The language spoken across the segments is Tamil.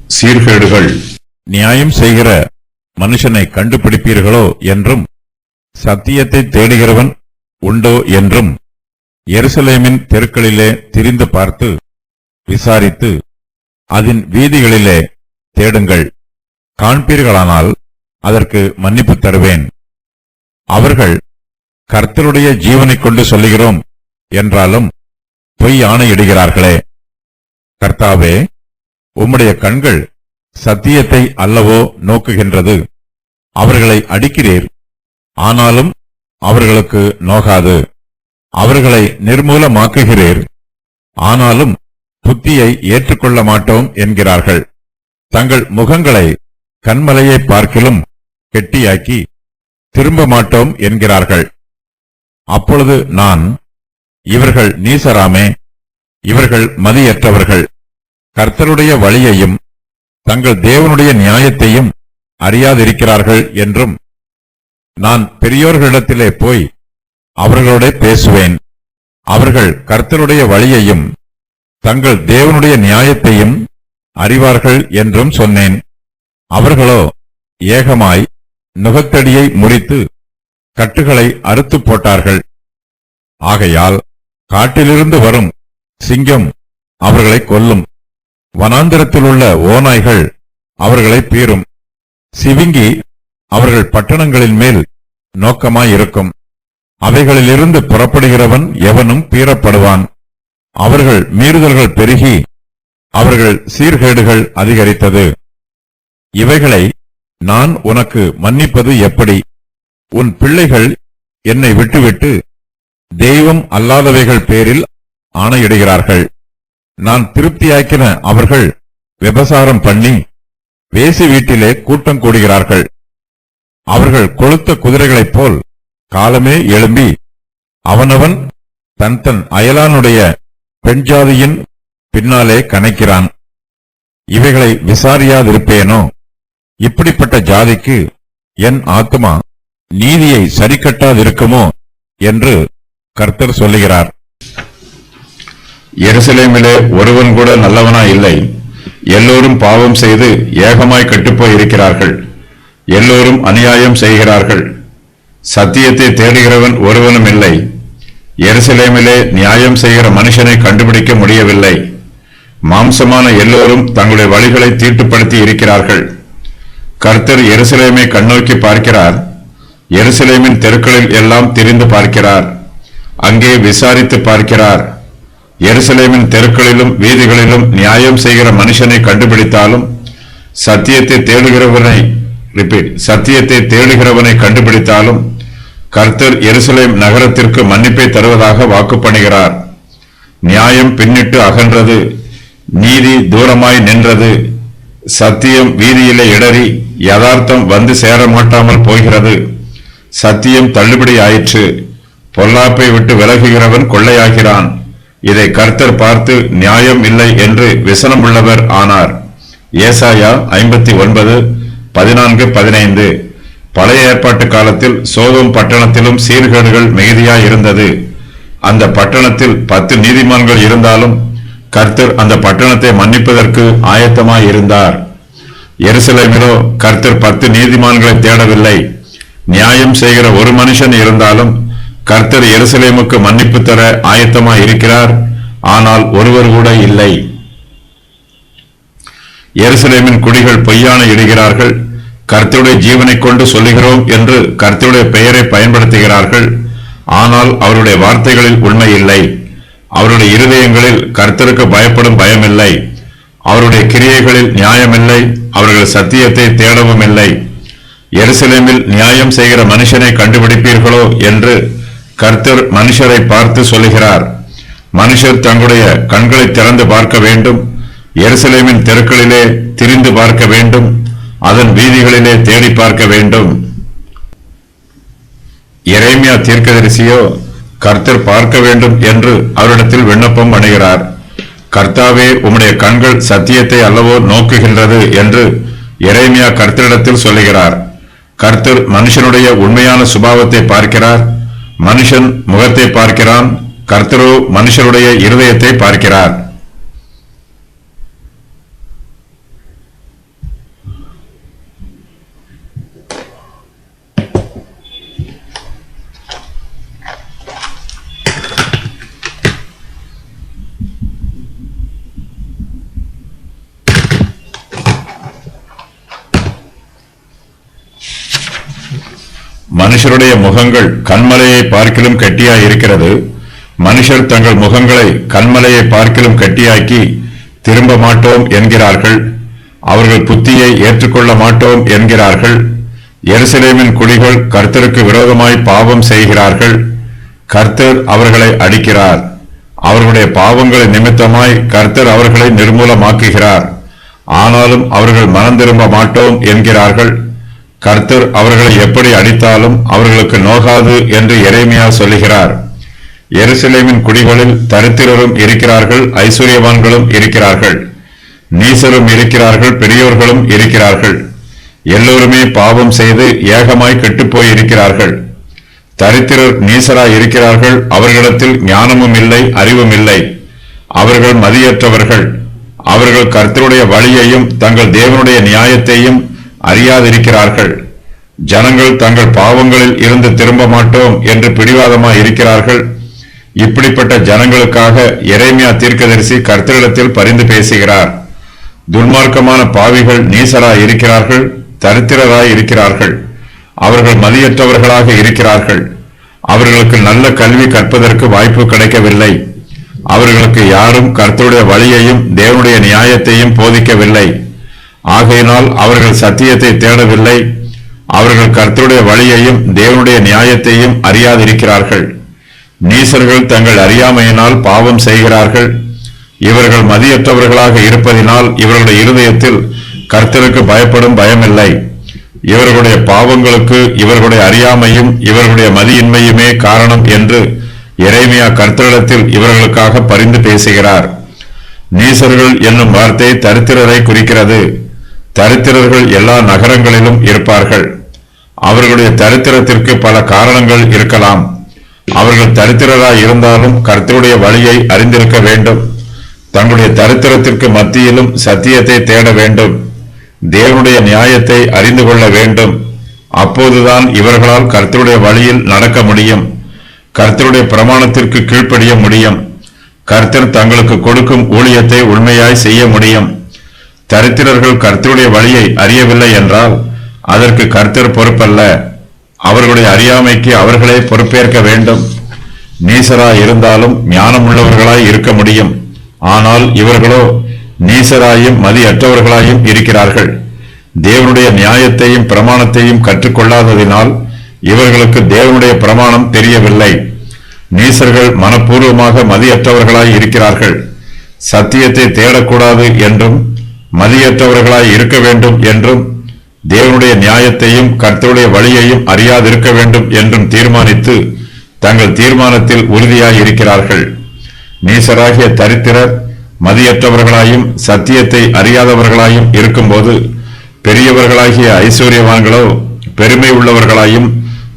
சீர்கேடுகள். நியாயம் செய்கிற மனுஷனை கண்டுபிடிப்பீர்களோ என்றும், சத்தியத்தை தேடுகிறவன் உண்டோ என்றும் எருசலேமின் தெருக்களிலே திரிந்து பார்த்து விசாரித்து அதன் வீதிகளிலே தேடுங்கள். காண்பீர்களானால் அதற்கு மன்னிப்பு தருவேன். அவர்கள் கர்த்தருடைய ஜீவனைக் கொண்டு சொல்லுகிறோம் என்றாலும் பொய் ஆணையிடுகிறார்களே. கர்த்தாவே, உம்முடைய கண்கள் சத்தியத்தை அல்லவோ நோக்குகின்றது. அவர்களை அடிக்கிறீர், ஆனாலும் அவர்களுக்கு நோகாது. அவர்களை நிர்மூலமாக்குகிறீர், ஆனாலும் புத்தியை ஏற்றுக்கொள்ள மாட்டோம் என்கிறார்கள். தங்கள் முகங்களை கண்மலையை பார்க்கிலும் கெட்டியாக்கி திரும்ப மாட்டோம் என்கிறார்கள். அப்பொழுது நான், இவர்கள் நீசராமே, இவர்கள் மதியற்றவர்கள், கர்த்தருடைய வழியையும் தங்கள் தேவனுடைய நியாயத்தையும் அறியாதிருக்கிறார்கள் என்றும், நான் பெரியோர்களிடத்திலே போய் அவர்களோட பேசுவேன். அவர்கள் கர்த்தருடைய வழியையும் தங்கள் தேவனுடைய நியாயத்தையும் அறிவார்கள் என்றும் சொன்னேன். அவர்களோ ஏகமாய் நுகத்தடியை முறித்து கட்டுகளை அறுத்து போட்டார்கள். ஆகையால் காட்டிலிருந்து வரும் சிங்கம் அவர்களை கொல்லும், வனாந்திரத்திலுள்ள ஓநாய்கள் அவர்களை பீறும். சிவிங்கி அவர்கள் பட்டணங்களின் மேல் நோக்கமாயிருக்கும். அவைகளிலிருந்து புறப்படுகிறவன் எவனும் பீறப்படுவான். அவர்கள் மீறுதல்கள் பெருகி அவர்கள் சீர்கேடுகள் அதிகரித்தது. இவைகளை நான் உனக்கு மன்னிப்பது எப்படி? உன் பிள்ளைகள் என்னை விட்டுவிட்டு தெய்வம் அல்லாதவைகள் பேரில் ஆணையிடுகிறார்கள். நான் திருப்தியாக்கின அவர்கள் விபசாரம் பண்ணி வேசி வீட்டிலே கூட்டம் கூடுகிறார்கள். அவர்கள் கொழுத்த குதிரைகளைப் போல் காலமே எழும்பி அவனவன் தன் தன் அயலானுடைய பெண்ஜாதியின் பின்னாலே கனைக்கிறான். இவைகளை விசாரியாதிருப்பேனோ? இப்படிப்பட்ட ஜாதிக்கு என் ஆத்துமா நீதியை சரிக்கட்டாதிருக்குமோ என்று கர்த்தர் சொல்லுகிறார். எருசலேமிலே ஒருவன் கூட நல்லவனாய் இல்லை. எல்லோரும் பாவம் செய்து ஏகமாய் கட்டுப்போய் இருக்கிறார்கள். எல்லோரும் அநியாயம் செய்கிறார்கள். சத்தியத்தை தேடுகிறவன் ஒருவனும் இல்லை. எருசலேமிலே நியாயம் செய்கிற மனுஷனை கண்டுபிடிக்க முடியவில்லை. மாம்சமான எல்லோரும் தங்களுடைய வழிகளை தீட்டுப்படுத்தி இருக்கிறார்கள். கர்த்தர் எருசலேமை கண்ணோக்கி பார்க்கிறார். எருசலேமின் தெருக்களில் எல்லாம் திரிந்து பார்க்கிறார். அங்கே விசாரித்து பார்க்கிறார். எருசலேமின் தெருக்களிலும் வீதிகளிலும் நியாயம் செய்கிற மனுஷனை கண்டுபிடித்தாலும் சத்தியத்தை தேடுகிறவனை கண்டுபிடித்தாலும் கர்த்தர் எருசலேம் நகரத்திற்கு மன்னிப்பை தருவதாக வாக்கு பண்ணுகிறார். நியாயம் பின்னிட்டு அகன்றது, நீதி தூரமாய் நின்றது. சத்தியம் வீதியிலே இடறி யதார்த்தம் வந்து சேர மாட்டாமல் போகிறது. சத்தியம் தள்ளுபடி ஆயிற்று. பொல்லாப்பை விட்டு விலகுகிறவன் கொள்ளையாகிறான். இதை கர்த்தர் பார்த்து நியாயம் இல்லை என்று விசனம் உள்ளவர் ஆனார். ஏசாயா 59:14-15. பழைய ஏற்பாட்டு காலத்தில் சோதோம் பட்டணத்திலும் சீர்கேடுகள் மிகுதியாய் இருந்தது. அந்த பட்டணத்தில் 10 நீதிமான்கள் இருந்தாலும் கர்த்தர் அந்த பட்டணத்தை மன்னிப்பதற்கு ஆயத்தமாய் இருந்தார். எருசலேமிலோ கர்த்தர் 10 நீதிமான்களை தேடவில்லை. நியாயம் செய்கிற ஒரு மனுஷன் இருந்தாலும் கர்த்தர் எருசலேமுக்கு மன்னிப்பு தர ஆயத்தமாய் இருக்கிறார். ஆனால் ஒருவர் கூட இல்லை. எருசலேமின் குடிகள் பொய்யான இடுகிறார்கள். கர்த்தருடைய ஜீவனைக் கொண்டு சொல்லுகிறோம் என்று கர்த்தருடைய பெயரை பயன்படுத்துகிறார்கள். ஆனால் அவருடைய வார்த்தைகளில் உண்மை இல்லை. அவருடைய இருதயங்களில் கர்த்தருக்கு பயப்படும் பயமில்லை. அவருடைய கிரியைகளில் நியாயமில்லை. அவர்கள் சத்தியத்தை தேடவும் இல்லை. எருசலேமில் நியாயம் செய்கிற மனுஷனை கண்டுபிடிப்பீர்களோ என்று கர்த்தர் மனுஷரை பார்த்து சொல்லுகிறார். மனுஷர் தங்களுடைய கண்களை திறந்து பார்க்க வேண்டும். எருசலேமின் தெருக்களிலே திரிந்து பார்க்க வேண்டும். அதன் வீதிகளிலே தேடி பார்க்க வேண்டும். எரேமியா தீர்க்கதரிசியோ கர்த்தர் பார்க்க வேண்டும் என்று அவரிடத்தில் விண்ணப்பம் பண்ணுகிறார். கர்த்தாவே, உம்முடைய கண்கள் சத்தியத்தை அல்லவோ நோக்குகின்றது என்று எரேமியா கர்த்தரிடத்தில் சொல்லுகிறார். கர்த்தர் மனுஷனுடைய உண்மையான சுபாவத்தை பார்க்கிறார். மனுஷன் முகத்தை பார்க்கிறான். கர்த்தரோ மனுஷருடைய இருதயத்தை பார்க்கிறார். மனுஷருடைய முகங்கள் கன்மலையை பார்க்கிலும் கெட்டியாய் இருக்கிறது. மனுஷர் தங்கள் முகங்களை கன்மலையை பார்க்கிலும் கெட்டியாக்கி திரும்ப மாட்டோம் என்கிறார்கள். அவர்கள் புத்தியை ஏற்றுக்கொள்ள மாட்டோம் என்கிறார்கள். எருசலேமின் குடிகள் கர்த்தருக்கு விரோதமாய் பாவம் செய்கிறார்கள். கர்த்தர் அவர்களை அடிக்கிறார். அவர்களுடைய பாவங்களின் நிமித்தமாய் கர்த்தர் அவர்களை நிர்மூலமாக்குகிறார். ஆனாலும் அவர்கள் மனம் திரும்ப மாட்டோம் என்கிறார்கள். கர்த்தர் அவர்களை எப்படி அடித்தாலும் அவர்களுக்கு நோகாது என்று எரேமியா சொல்லுகிறார். எருசலேமின் குடிகளில் தரித்திரரும் இருக்கிறார்கள், ஐஸ்வர்யவான்களும் இருக்கிறார்கள், நீசரும் இருக்கிறார்கள், பெரியோர்களும் இருக்கிறார்கள். எல்லோருமே பாவம் செய்து ஏகமாய் கெட்டுப்போய் இருக்கிறார்கள். தரித்திரர் நீசராய் இருக்கிறார்கள். அவர்களிடத்தில் ஞானமும் இல்லை, அறிவும் இல்லை. அவர்கள் மதியற்றவர்கள். அவர்கள் கர்த்தருடைய வழியையும் தங்கள் தேவனுடைய நியாயத்தையும் அறியாதிருக்கிறார்கள். ஜனங்கள் தங்கள் பாவங்களில் இருந்து திரும்ப மாட்டோம் என்று பிடிவாதமாய் இருக்கிறார்கள். இப்படிப்பட்ட ஜனங்களுக்காக எரேமியா தீர்க்கதரிசி கர்த்தரிடத்தில் பரிந்து பேசுகிறார். துன்மார்க்கமான பாவிகள் நீசராய் இருக்கிறார்கள், தரித்திரராய் இருக்கிறார்கள். அவர்கள் மதியற்றவர்களாக இருக்கிறார்கள். அவர்களுக்கு நல்ல கல்வி கற்பதற்கு வாய்ப்பு கிடைக்கவில்லை. அவர்களுக்கு யாரும் கர்த்தருடைய வழியையும் தேவனுடைய நியாயத்தையும் போதிக்கவில்லை. ஆகையினால் அவர்கள் சத்தியத்தை தேடவில்லை. அவர்கள் கர்த்தருடைய வழியையும் தேவனுடைய நியாயத்தையும் அறியாதிருக்கிறார்கள். நீசர்கள் தங்கள் அறியாமையினால் பாவம் செய்கிறார்கள். இவர்கள் மதியற்றவர்களாக இருப்பதினால் இவர்களுடைய இருதயத்தில் கர்த்தருக்கு பயப்படும் பயமில்லை. இவர்களுடைய பாவங்களுக்கு இவர்களுடைய அறியாமையும் இவர்களுடைய மதியின்மையுமே காரணம் என்று எரேமியா கர்த்தரிடத்தில் இவர்களுக்காக பரிந்து பேசுகிறார். நீசர்கள் என்னும் வார்த்தை தரித்திரரை குறிக்கிறது. தரித்திரர்கள் எல்லா நகரங்களிலும் இருப்பார்கள். அவர்களுடைய தரித்திரத்திற்கு பல காரணங்கள் இருக்கலாம். அவர்கள் தரித்திரராய் இருந்தாலும் கர்த்தருடைய வழியை அறிந்திருக்க வேண்டும். தங்களுடைய தரித்திரத்திற்கு மத்தியிலும் சத்தியத்தை தேட வேண்டும். தேவனுடைய நியாயத்தை அறிந்து கொள்ள வேண்டும். அப்போதுதான் இவர்களால் கர்த்தருடைய வழியில் நடக்க முடியும். கர்த்தருடைய பிரமாணத்திற்கு கீழ்ப்படிய முடியும். கர்த்தர் தங்களுக்கு கொடுக்கும் ஊழியத்தை உண்மையாய் செய்ய முடியும். தரித்திரர்கள் கர்த்தருடைய வழியை அறியவில்லை என்றால் அதற்கு கர்த்தர் பொறுப்பல்ல. அவர்களுடைய அறியாமைக்கு அவர்களே பொறுப்பேற்க வேண்டும். நீசராய் இருந்தாலும் ஞானமுள்ளவர்களாய் இருக்க முடியும். ஆனால் இவர்களோ நீசராயும் மதியற்றவர்களாயும் இருக்கிறார்கள். தேவனுடைய நியாயத்தையும் பிரமாணத்தையும் கற்றுக்கொள்ளாததினால் இவர்களுக்கு தேவனுடைய பிரமாணம் தெரியவில்லை. நீசர்கள் மனப்பூர்வமாக மதியற்றவர்களாய் இருக்கிறார்கள். சத்தியத்தை தேடக்கூடாது என்றும் மதியற்றவர்களாய் இருக்க வேண்டும் என்றும் தேவனுடைய நியாயத்தையும் கர்த்தருடைய வழியையும் அறியாதிருக்க வேண்டும் என்றும் தீர்மானித்து தங்கள் தீர்மானத்தில் உறுதியாய் இருக்கிறார்கள். நீசராகிய தரித்திரர் மதியற்றவர்களாயும் சத்தியத்தை அறியாதவர்களாயும் இருக்கும்போது பெரியவர்களாகிய ஐஸ்வர்யவான்களோ பெருமை உள்ளவர்களாயும்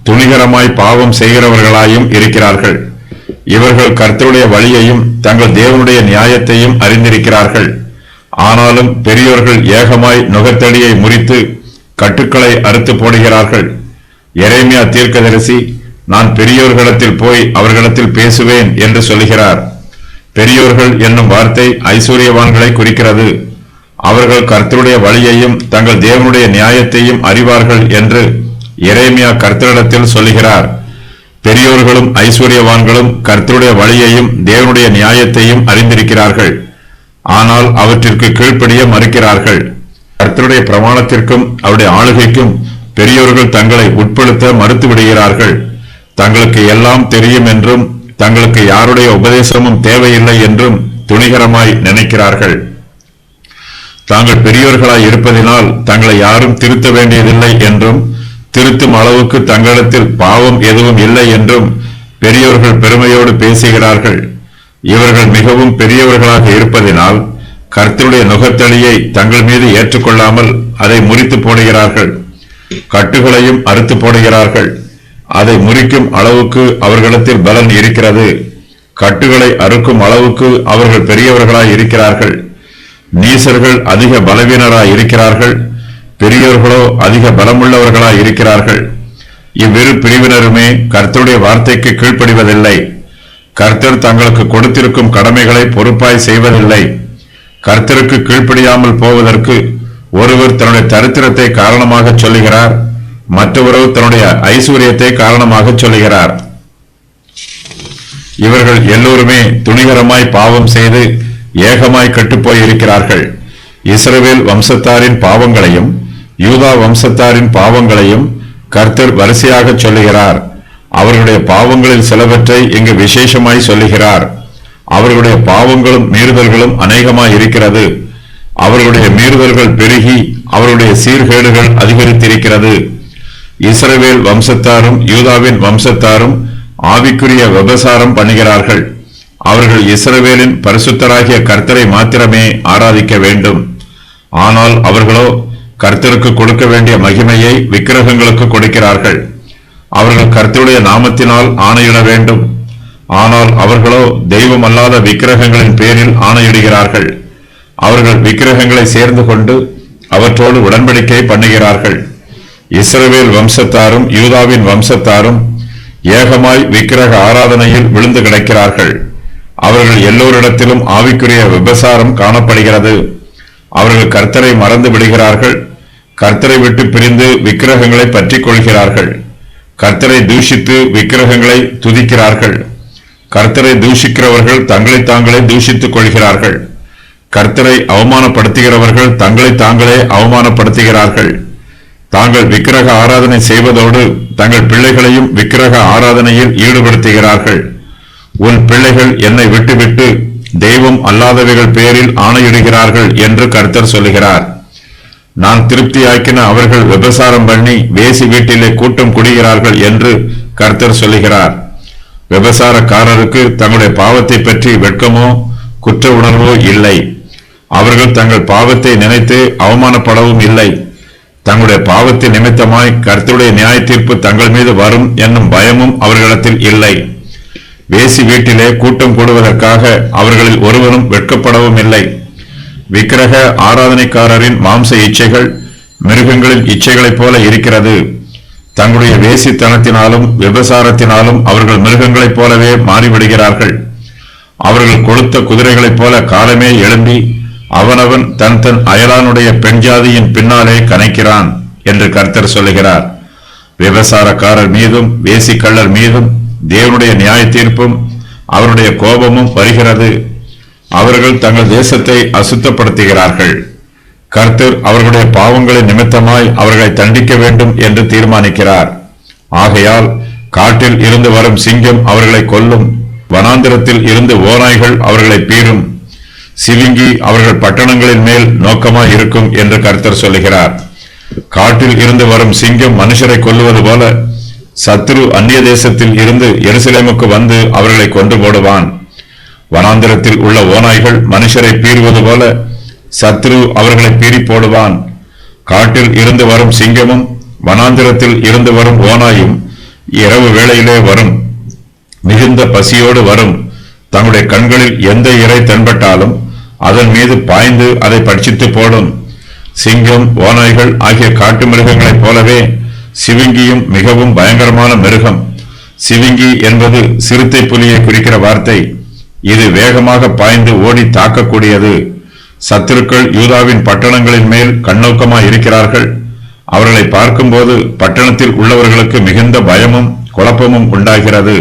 துணிகரமாய் பாவம் செய்கிறவர்களாயும் இருக்கிறார்கள். இவர்கள் கர்த்தருடைய வழியையும் தங்கள் தேவனுடைய நியாயத்தையும் அறிந்திருக்கிறார்கள். ஆனாலும் பெரியோர்கள் ஏகமாய் நுகத்தடியை முறித்து கட்டுக்களை அறுத்து போடுகிறார்கள். எரேமியா தீர்க்கதரிசி நான் பெரியோர்களிடத்தில் போய் அவர்களிடத்தில் பேசுவேன் என்று சொல்லுகிறார். பெரியோர்கள் என்னும் வார்த்தை ஐஸ்வர்யவான்களை குறிக்கிறது. அவர்கள் கர்த்தருடைய வழியையும் தங்கள் தேவனுடைய நியாயத்தையும் அறிவார்கள் என்று எரேமியா கர்த்தரிடத்தில் சொல்லுகிறார். பெரியோர்களும் ஐஸ்வர்யவான்களும் கர்த்தருடைய வழியையும் தேவனுடைய நியாயத்தையும் அறிந்திருக்கிறார்கள். ஆனால் அவற்றிற்கு கீழ்ப்படிய மறுக்கிறார்கள். கர்த்தருடைய பிரமாணத்திற்கும் அவருடைய ஆளுகைக்கும் பெரியோர்கள் தங்களை உட்படுத்த மறுத்து விடுகிறார்கள். தங்களுக்கு எல்லாம் தெரியும் என்றும் தங்களுக்கு யாருடைய உபதேசமும் தேவையில்லை என்றும் துணிகரமாய் நினைக்கிறார்கள். தாங்கள் பெரியோர்களாய் இருப்பதினால் தங்களை யாரும் திருத்த வேண்டியதில்லை என்றும் திருத்தும் அளவுக்கு தங்களிடத்தில் பாவம் எதுவும் இல்லை என்றும் பெரியோர்கள் பெருமையோடு பேசுகிறார்கள். இவர்கள் மிகவும் பெரியவர்களாக இருப்பதினால் கர்த்தருடைய நுகத்தடியை தங்கள் மீது ஏற்றுக்கொள்ளாமல் அதை முறித்து போடுகிறார்கள். கட்டுகளையும் அறுத்து போடுகிறார்கள். அதை முறிக்கும் அளவுக்கு அவர்களிடத்தில் பலன் இருக்கிறது. கட்டுகளை அறுக்கும் அளவுக்கு அவர்கள் பெரியவர்களாய் இருக்கிறார்கள். நீசர்கள் அதிக பலவீனராய் இருக்கிறார்கள். பெரியோர்களோ அதிக பலமுள்ளவர்களாய் இருக்கிறார்கள். இவ்விரு பிரிவினருமே கர்த்தருடைய வார்த்தைக்கு கீழ்ப்படிவதில்லை. கர்த்தர் தங்களுக்கு கொடுத்திருக்கும் கடமைகளை பொறுப்பாய் செய்வதில்லை. கர்த்தருக்கு கீழ்ப்படியாமல் போவதற்கு ஒருவர் தன்னுடைய தரித்திரத்தை காரணமாக சொல்லுகிறார். மற்றவரோ தன்னுடைய ஐஸ்வர்யத்தை காரணமாக சொல்லுகிறார். இவர்கள் எல்லோருமே துணிகரமாய் பாவம் செய்து ஏகமாய் கெட்டுப்போய் இருக்கிறார்கள். இஸ்ரவேல் வம்சத்தாரின் பாவங்களையும் யூதா வம்சத்தாரின் பாவங்களையும் கர்த்தர் வரிசையாக சொல்லுகிறார். அவர்களுடைய பாவங்களில் சிலவற்றை இங்கு விசேஷமாய் சொல்லுகிறார். அவர்களுடைய பாவங்களும் மீறுதல்களும் அநேகமாய் இருக்கிறது. அவர்களுடைய மீறுதல்கள் பெருகி அவருடைய சீர்கேடுகள் அதிகரித்திருக்கிறது. இஸ்ரவேல் வம்சத்தாரும் யூதாவின் வம்சத்தாரும் ஆவிக்குரிய விபசாரம் பண்ணுகிறார்கள். அவர்கள் இஸ்ரவேலின் பரிசுத்தராகிய கர்த்தரை மாத்திரமே ஆராதிக்க வேண்டும். ஆனால் அவர்களோ கர்த்தருக்கு கொடுக்க வேண்டிய மகிமையை விக்கிரகங்களுக்கு கொடுக்கிறார்கள். அவர்கள் கர்த்தருடைய நாமத்தினால் ஆணையிட வேண்டும். ஆனால் அவர்களோ தெய்வம் அல்லாத விக்கிரகங்களின் பேரில் ஆணையிடுகிறார்கள். அவர்கள் விக்கிரகங்களை சேர்ந்து கொண்டு அவற்றோடு உடன்படிக்கை பண்ணுகிறார்கள். இஸ்ரவேல் வம்சத்தாரும் யூதாவின் வம்சத்தாரும் ஏகமாய் விக்கிரக ஆராதனையில் விழுந்து கிடக்கிறார்கள். அவர்கள் எல்லோரிடத்திலும் ஆவிக்குரிய விபசாரம் காணப்படுகிறது. அவர்கள் கர்த்தரை மறந்து விடுகிறார்கள். கர்த்தரை விட்டு பிரிந்து விக்கிரகங்களை பற்றிக் கொள்கிறார்கள். கர்த்தரை தூஷித்து விக்கிரகங்களை துதிக்கிறார்கள். கர்த்தரை தூஷிக்கிறவர்கள் தங்களை தாங்களே தூஷித்துக் கொள்கிறார்கள். கர்த்தரை அவமானப்படுத்துகிறவர்கள் தங்களை தாங்களே அவமானப்படுத்துகிறார்கள். தாங்கள் விக்கிரக ஆராதனை செய்வதோடு தங்கள் பிள்ளைகளையும் விக்கிரக ஆராதனையில் ஈடுபடுத்துகிறார்கள். உன் பிள்ளைகள் என்னை விட்டுவிட்டு தெய்வம் அல்லாதவைகள் பேரில் ஆணையிடுகிறார்கள் என்று கர்த்தர் சொல்லுகிறார். நான் திருப்தியாக்கின அவர்கள் விபசாரம் பண்ணி வேசி வீட்டிலே கூட்டம் குடிகிறார்கள் என்று கர்த்தர் சொல்லுகிறார். விபசாரக்காரருக்கு தங்களுடைய பாவத்தை பற்றி வெட்கமோ குற்ற உணர்வோ இல்லை. அவர்கள் தங்கள் பாவத்தை நினைத்து அவமானப்படவும் இல்லை. தங்களுடைய பாவத்தின் நிமித்தமாய் கர்த்தருடைய நியாய தீர்ப்பு தங்கள் மீது வரும் என்னும் பயமும் அவர்களிடத்தில் இல்லை. வேசி வீட்டிலே கூட்டம் கூடுவதற்காக அவர்களில் ஒருவரும் வெட்கப்படவும் இல்லை. விக்கிரக ஆராதனைக்காரரின் மாம்ச இச்சைகள் மிருகங்களின் இச்சைகளைப் போல இருக்கிறது. தங்களுடைய வேசித்தனத்தினாலும் விபசாரத்தினாலும் அவர்கள் மிருகங்களைப் போலவே மாறிவிடுகிறார்கள். அவர்கள் கொளுத்த குதிரைகளைப் போல காலமே எழும்பி அவனவன் தன் தன் அயலானுடைய பெண் ஜாதியின் பின்னாலே கனைக்கிறான் என்று கர்த்தர் சொல்லுகிறார். விபசாரக்காரர் மீதும் வேசிக்கள்ளர் மீதும் தேவனுடைய நியாய தீர்ப்பும் அவருடைய கோபமும் வருகிறது. அவர்கள் தங்கள் தேசத்தை அசுத்தப்படுத்துகிறார்கள். கர்த்தர் அவர்களுடைய பாவங்களின் நிமித்தமாய் அவர்களை தண்டிக்க வேண்டும் என்று தீர்மானிக்கிறார். ஆகையால் காட்டில் இருந்து வரும் சிங்கம் அவர்களை கொல்லும். வனாந்திரத்தில் இருந்து ஓநாய்கள் அவர்களை பீறும். சிவிங்கி அவர்கள் பட்டணங்களின் மேல் நோக்கமாய் இருக்கும் என்று கர்த்தர் சொல்லுகிறார். காட்டில் இருந்து வரும் சிங்கம் மனுஷரை கொல்லுவது போல சத்ரு அந்நிய தேசத்தில் இருந்து எருசலேமுக்கு வந்து அவர்களை கொண்டு போடுவான். வனாந்திரத்தில் உள்ள ஓநாய்கள் மனுஷரை பீறுவது போல சத்ரு அவர்களை பீறி போடுவான். காட்டில் இருந்து வரும் சிங்கமும் வனாந்திரத்தில் இருந்து வரும் ஓநாயும் இரவு வேளையிலே வரும். மிகுந்த பசியோடு வரும். தங்களுடைய கண்களில் எந்த இரை தென்பட்டாலும் அதன் மீது பாய்ந்து அதை பட்சித்து போடும். சிங்கம் ஓநாய்கள் ஆகிய காட்டு மிருகங்களைப் போலவே சிவிங்கியும் மிகவும் பயங்கரமான மிருகம். சிவிங்கி என்பது சிறுத்தை புலியை குறிக்கிற வார்த்தை. இது வேகமாக பாய்ந்து ஓடி தாக்கக்கூடியது. சத்துருக்கள் யூதாவின் பட்டணங்களின் மேல் கண்ணோக்கமாய் இருக்கிறார்கள். அவர்களை பார்க்கும்போது பட்டணத்தில் உள்ளவர்களுக்கு மிகுந்த பயமும் குழப்பமும் உண்டாகிறது.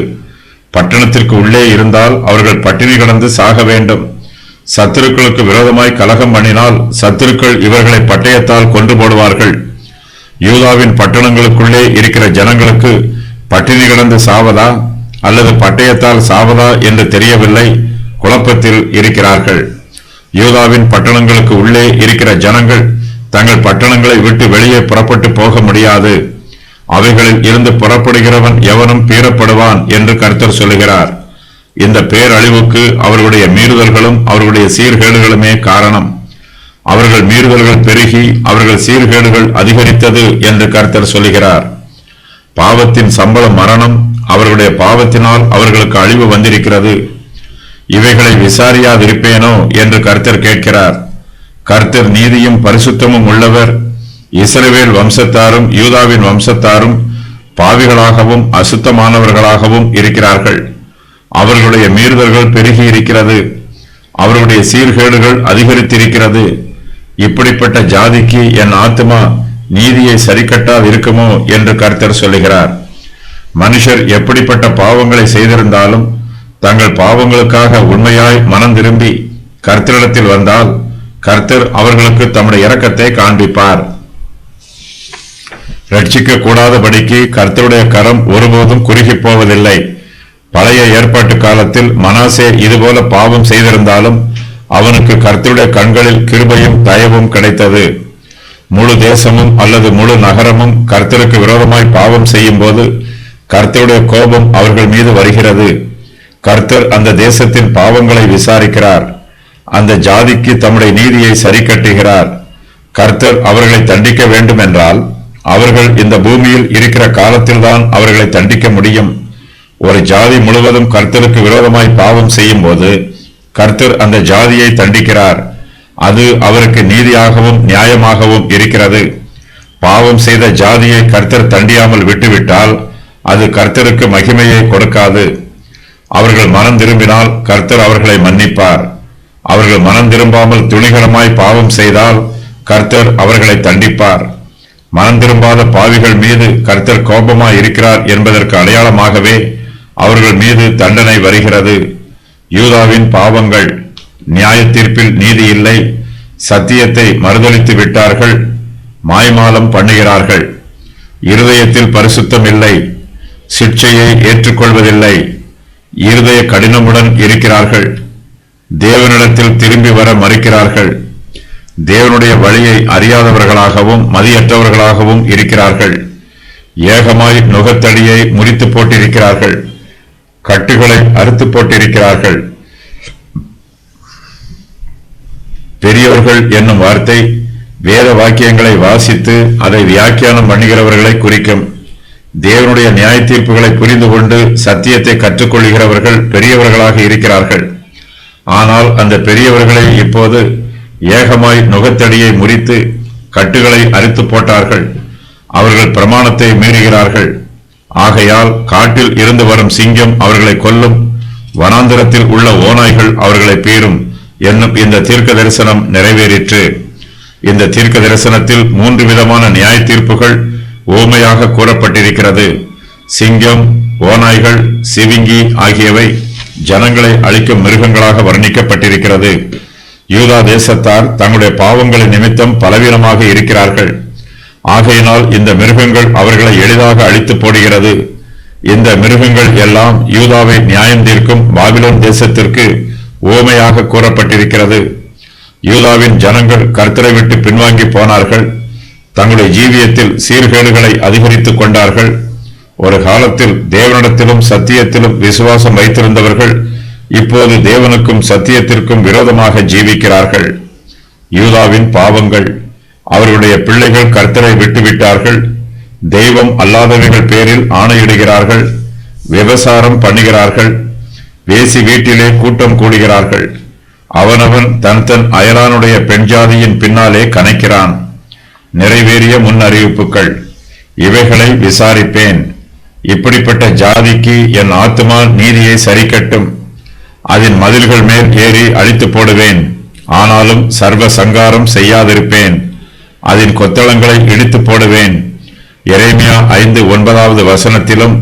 பட்டணத்திற்கு உள்ளே இருந்தால் அவர்கள் பட்டினி கிடந்து சாக வேண்டும். சத்துருக்களுக்கு விரோதமாய் கலகம் பண்ணினால் சத்துருக்கள் இவர்களை பட்டயத்தால் கொன்று போடுவார்கள். யூதாவின் பட்டணங்களுக்குள்ளே இருக்கிற ஜனங்களுக்கு பட்டினி கிடந்து சாவதா அல்லது பட்டயத்தால் சாவதா என்று தெரியவில்லை. குழப்பத்தில் இருக்கிறார்கள். யூதாவின் பட்டணங்களுக்கு உள்ளே இருக்கிற ஜனங்கள் தங்கள் பட்டணங்களை விட்டு வெளியே புறப்பட்டு போக முடியாது. அவைகளில் இருந்து புறப்படுகிறவன் எவனும் பீறப்படுவான் என்று கர்த்தர் சொல்லுகிறார். இந்த பேரழிவுக்கு அவர்களுடைய மீறுதல்களும் அவர்களுடைய சீர்கேடுகளுமே காரணம். அவர்கள் மீறுதல்கள் பெருகி அவர்கள் சீர்கேடுகள் அதிகரித்தது என்று கர்த்தர் சொல்லுகிறார். பாவத்தின் சம்பளம் மரணம். அவர்களுடைய பாவத்தினால் அவர்களுக்கு அழிவு வந்திருக்கிறது. இவைகளை விசாரியாதிருப்பேனோ என்று கர்த்தர் கேட்கிறார். கர்த்தர் நீதியும் பரிசுத்தமும் உள்ளவர். இஸ்ரவேல் வம்சத்தாரும் யூதாவின் வம்சத்தாரும் பாவிகளாகவும் அசுத்தமானவர்களாகவும் இருக்கிறார்கள். அவர்களுடைய மீறுதல்கள் பெருகி இருக்கிறது. அவர்களுடைய சீர்கேடுகள் அதிகரித்திருக்கிறது. இப்படிப்பட்ட ஜாதிக்கு என் ஆத்துமா நீதியை சரிக்கட்டாது இருக்குமோ என்று கர்த்தர் சொல்லுகிறார். மனுஷர் எப்படிப்பட்ட பாவங்களை செய்திருந்தாலும் தங்கள் பாவங்களுக்காக உண்மையாய் மனம் திரும்பி கர்த்தரிடத்தில் வந்தால் கர்த்தர் அவர்களுக்கு தம்முடைய இரக்கத்தை காண்பிப்பார். ரட்சிக்க கூடாதபடிக்கு கர்த்தருடைய கரம் ஒருபோதும் குறுகி போவதில்லை. பழைய ஏற்பாட்டு காலத்தில் மனாசே இதுபோல பாவம் செய்திருந்தாலும் அவனுக்கு கர்த்தருடைய கண்களில் கிருபையும் தயவும் கிடைத்தது. முழு தேசமும் அல்லது முழு நகரமும் கர்த்தருக்கு விரோதமாய் பாவம் செய்யும் போது கர்த்தருடைய கோபம் அவர்கள் மீது வருகிறது. கர்த்தர் அந்த தேசத்தின் பாவங்களை விசாரிக்கிறார். அந்த ஜாதிக்கு தம்முடைய நீதியை சரி கட்டுகிறார். கர்த்தர் அவர்களை தண்டிக்க வேண்டும் என்றால் அவர்கள் இந்த பூமியில் இருக்கிற காலத்தில்தான் அவர்களை தண்டிக்க முடியும். ஒரு ஜாதி முழுவதும் கர்த்தருக்கு விரோதமாய் பாவம் செய்யும் போது கர்த்தர் அந்த ஜாதியை தண்டிக்கிறார். அது அவருக்கு நீதியாகவும் நியாயமாகவும் இருக்கிறது. பாவம் செய்த ஜாதியை கர்த்தர் தண்டியாமல் விட்டுவிட்டால் அது கர்த்தருக்கு மகிமையை கொடுக்காது. அவர்கள் மனம் திரும்பினால் கர்த்தர் அவர்களை மன்னிப்பார். அவர்கள் மனம் திரும்பாமல் துணிகரமாய் பாவம் செய்தால் கர்த்தர் அவர்களை தண்டிப்பார். மனம் திரும்பாத பாவிகள் மீது கர்த்தர் கோபமாய் இருக்கிறார் என்பதற்கு அடையாளமாகவே அவர்கள் மீது தண்டனை வருகிறது. யூதாவின் பாவங்கள்: நியாய தீர்ப்பில் நீதி இல்லை, சத்தியத்தை மறுதலித்து விட்டார்கள், மாய்மாலம் பண்ணுகிறார்கள், இருதயத்தில் பரிசுத்தம் இல்லை, சிட்சையை ஏற்றுக்கொள்வதில்லை, இருதய கடினமுடன் இருக்கிறார்கள், தேவனிடத்தில் திரும்பி வர மறுக்கிறார்கள், தேவனுடைய வழியை அறியாதவர்களாகவும் மதியற்றவர்களாகவும் இருக்கிறார்கள், ஏகமாய் நுகத்தடியை முறித்து போட்டிருக்கிறார்கள், கட்டுகளை அறுத்து போட்டிருக்கிறார்கள். பெரியவர்கள் என்னும் வார்த்தை வேத வாக்கியங்களை வாசித்து அதை வியாக்கியானம் பண்ணுகிறவர்களை குறிக்கும். தேவனுடைய நியாய தீர்ப்புகளை புரிந்து கொண்டு சத்தியத்தை கற்றுக்கொள்கிறவர்கள் பெரியவர்களாக இருக்கிறார்கள். ஆனால் அந்த பெரியவர்களை இப்போது ஏகமாய் நுகத்தடியை முறித்து கட்டுகளை அறுத்து போட்டார்கள். அவர்கள் பிரமாணத்தை மீறுகிறார்கள். ஆகையால் காட்டில் இருந்து வரும் சிங்கம் அவர்களை கொல்லும், வனாந்திரத்தில் உள்ள ஓநாய்கள் அவர்களை பீறும் என்னும் இந்த தீர்க்க தரிசனம் நிறைவேறிற்று. இந்த தீர்க்க தரிசனத்தில் 3 விதமான நியாய தீர்ப்புகள் ஓமையாக கூறப்பட்டிருக்கிறது. சிங்கம், ஓநாய்கள், சிவிங்கி ஆகியவை ஜனங்களை அழிக்கும் மிருகங்களாக வர்ணிக்கப்பட்டிருக்கிறது. யூதா தேசத்தார் தங்களுடைய பாவங்களின் நிமித்தம் பலவீனமாக இருக்கிறார்கள். ஆகையினால் இந்த மிருகங்கள் அவர்களை எளிதாக அழித்து போடுகிறது. இந்த மிருகங்கள் எல்லாம் யூதாவை நியாயம் தீர்க்கும் பாபிலோன் தேசத்திற்கு ஓமையாக கூறப்பட்டிருக்கிறது. யூதாவின் ஜனங்கள் கர்த்தரை விட்டு பின்வாங்கி போனார்கள். தங்களுடைய ஜீவியத்தில் சீர்கேடுகளை அதிகரித்துக் கொண்டார்கள். ஒரு காலத்தில் தேவனிடத்திலும் சத்தியத்திலும் விசுவாசம் வைத்திருந்தவர்கள் இப்போது தேவனுக்கும் சத்தியத்திற்கும் விரோதமாக ஜீவிக்கிறார்கள். யூதாவின் பாவங்கள்: அவர்களுடைய பிள்ளைகள் கர்த்தரை விட்டுவிட்டார்கள். தெய்வம் அல்லாதவைகள் பேரில் ஆணையிடுகிறார்கள். விபசாரம் பண்ணுகிறார்கள். வேசி வீட்டிலே கூட்டம் கூடுகிறார்கள். அவனவன் தன் அயலானுடைய பெண்ஜாதியின் பின்னாலே கனைக்கிறான். நிறைவேறிய முன் அறிவிப்புகள்: இவைகளை விசாரிப்பேன். இப்படிப்பட்ட ஜாதிக்கு என் ஆத்துமா நீதியை சரிக்கட்டும். அதன் மதில்கள் மேல் ஏறி அழித்து போடுவேன். ஆனாலும் சர்வ சங்காரம் செய்யாதிருப்பேன். அதன் கொத்தளங்களை இடித்து போடுவேன். எரேமியா 5:9 வசனத்திலும்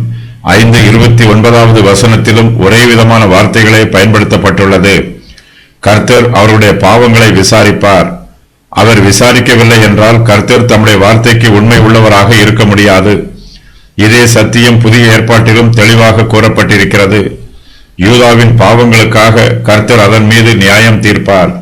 5:29 வசனத்திலும் ஒரே விதமான வார்த்தைகளே பயன்படுத்தப்பட்டுள்ளது. கர்த்தர் அவருடைய பாவங்களை விசாரிப்பார். அவர் விசாரிக்கவில்லை என்றால் கர்த்தர் தம்முடைய வார்த்தைக்கு உண்மை உள்ளவராக இருக்க முடியாது. இதே சத்தியம் புதிய ஏற்பாட்டிலும் தெளிவாக கூறப்பட்டிருக்கிறது. யூதாவின் பாவங்களுக்காக கர்த்தர் அதன் மீது நியாயம் தீர்ப்பார்.